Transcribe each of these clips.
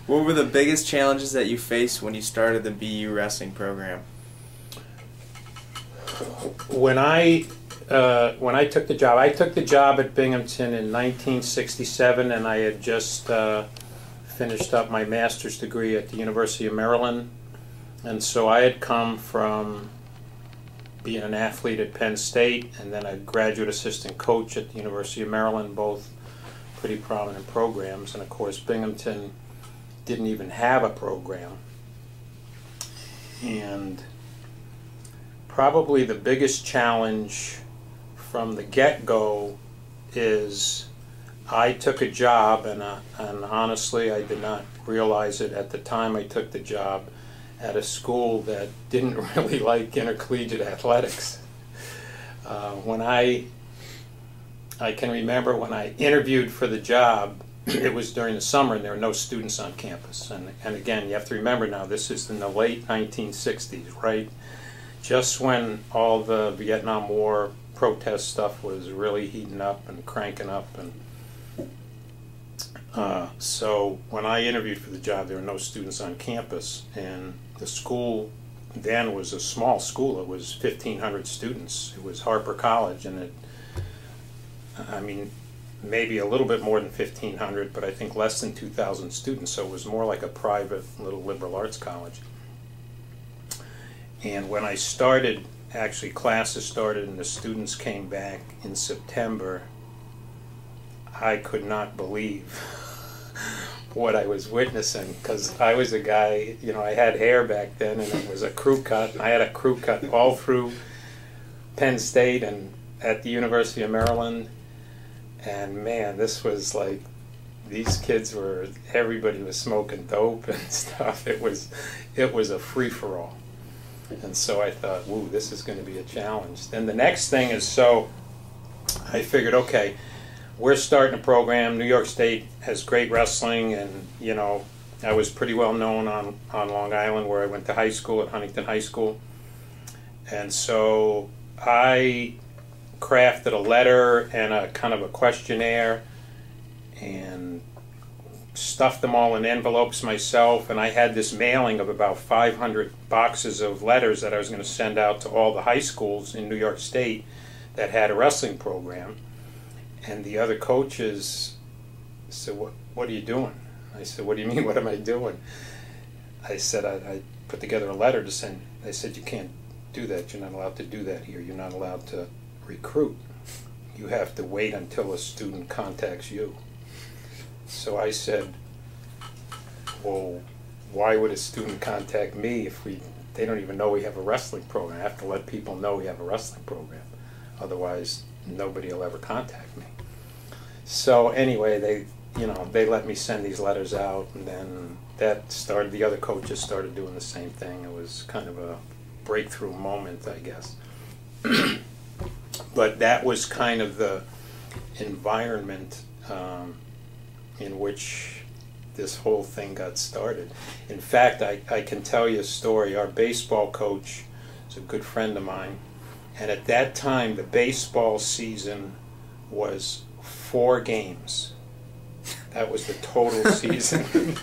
What were the biggest challenges that you faced when you started the BU wrestling program? When I took the job at Binghamton in 1967, and I had just finished up my master's degree at the University of Maryland, and so I had come from being an athlete at Penn State and then a graduate assistant coach at the University of Maryland, both pretty prominent programs. And of course Binghamton didn't even have a program. And probably the biggest challenge from the get-go is I took a job, and honestly I did not realize it at the time I took the job, at a school that didn't really like intercollegiate athletics. When I can remember when I interviewed for the job, it was during the summer and there were no students on campus. And again, you have to remember now, this is in the late 1960s, right? Just when all the Vietnam War protest stuff was really heating up and cranking up. And so when I interviewed for the job, there were no students on campus, and the school then was a small school. It was 1,500 students. It was Harper College, and I mean, maybe a little bit more than 1,500, but I think less than 2,000 students, so it was more like a private little liberal arts college. And when I started, actually classes started and the students came back in September, I could not believe what I was witnessing, because I was a guy, you know, I had hair back then and it was a crew cut, and I had a crew cut all through Penn State and at the University of Maryland. And man, this was like, these kids were, everybody was smoking dope and stuff. It was a free-for-all. And so I thought, woo, this is going to be a challenge. Then the next thing is, so I figured, okay, we're starting a program. New York State has great wrestling, and you know, I was pretty well known on Long Island, where I went to high school at Huntington High School. And so I crafted a letter and a kind of a questionnaire and stuffed them all in envelopes myself, and I had this mailing of about 500 boxes of letters that I was going to send out to all the high schools in New York State that had a wrestling program. And the other coaches said, what are you doing? I said, what do you mean, what am I doing? I said, I put together a letter to send. They said, you can't do that. You're not allowed to do that here. You're not allowed to recruit. You have to wait until a student contacts you. So I said, well, why would a student contact me if they don't even know we have a wrestling program? I have to let people know we have a wrestling program. Otherwise, nobody will ever contact me. So anyway, they let me send these letters out, and then that started, the other coaches started doing the same thing. It was kind of a breakthrough moment, I guess. But that was kind of the environment in which this whole thing got started. In fact, I can tell you a story. Our baseball coach is a good friend of mine, and at that time the baseball season was 4 games. That was the total season.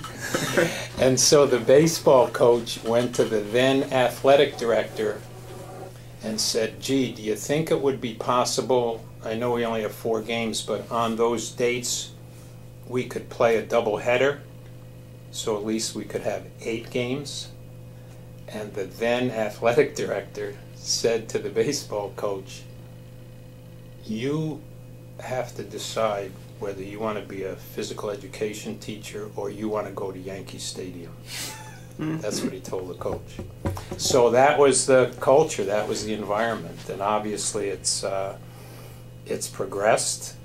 And so the baseball coach went to the then athletic director and said, gee, do you think it would be possible, I know we only have 4 games, but on those dates we could play a doubleheader, so at least we could have 8 games? And the then athletic director said to the baseball coach, you have to decide whether you want to be a physical education teacher or you want to go to Yankee Stadium. That's what he told the coach. So that was the culture, that was the environment, and obviously it's progressed,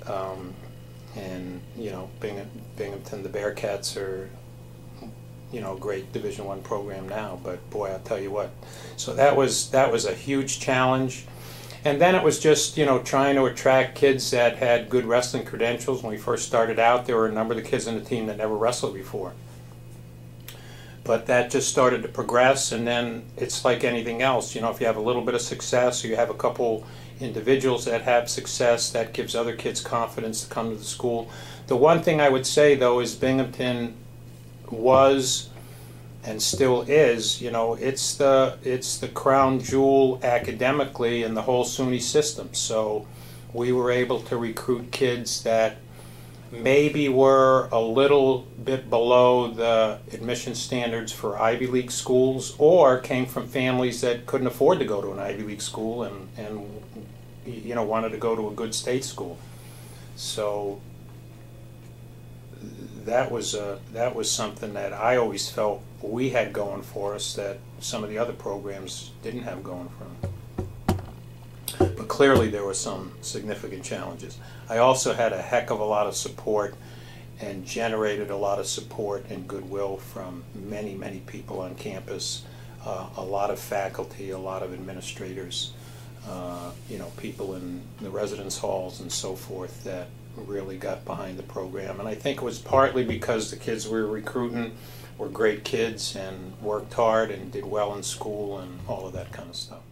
and you know, Binghamton, the Bearcats are, you know, a great Division I program now. But boy, I'll tell you what. So that was a huge challenge. And then it was just, you know, trying to attract kids that had good wrestling credentials. When we first started out, there were a number of the kids on the team that never wrestled before. But that just started to progress, and then it's like anything else. You know, if you have a little bit of success, or you have a couple individuals that have success, that gives other kids confidence to come to the school. The one thing I would say, though, is Binghamton was and still is, you know, it's the crown jewel academically in the whole SUNY system. So we were able to recruit kids that maybe were a little bit below the admission standards for Ivy League schools, or came from families that couldn't afford to go to an Ivy League school and you know, wanted to go to a good state school. So that was something that I always felt we had going for us that some of the other programs didn't have going for them. But clearly there were some significant challenges. I also had a heck of a lot of support and generated a lot of support and goodwill from many, many people on campus, a lot of faculty, a lot of administrators, you know, people in the residence halls and so forth that really got behind the program. And I think it was partly because the kids we were recruiting were great kids and worked hard and did well in school and all of that kind of stuff.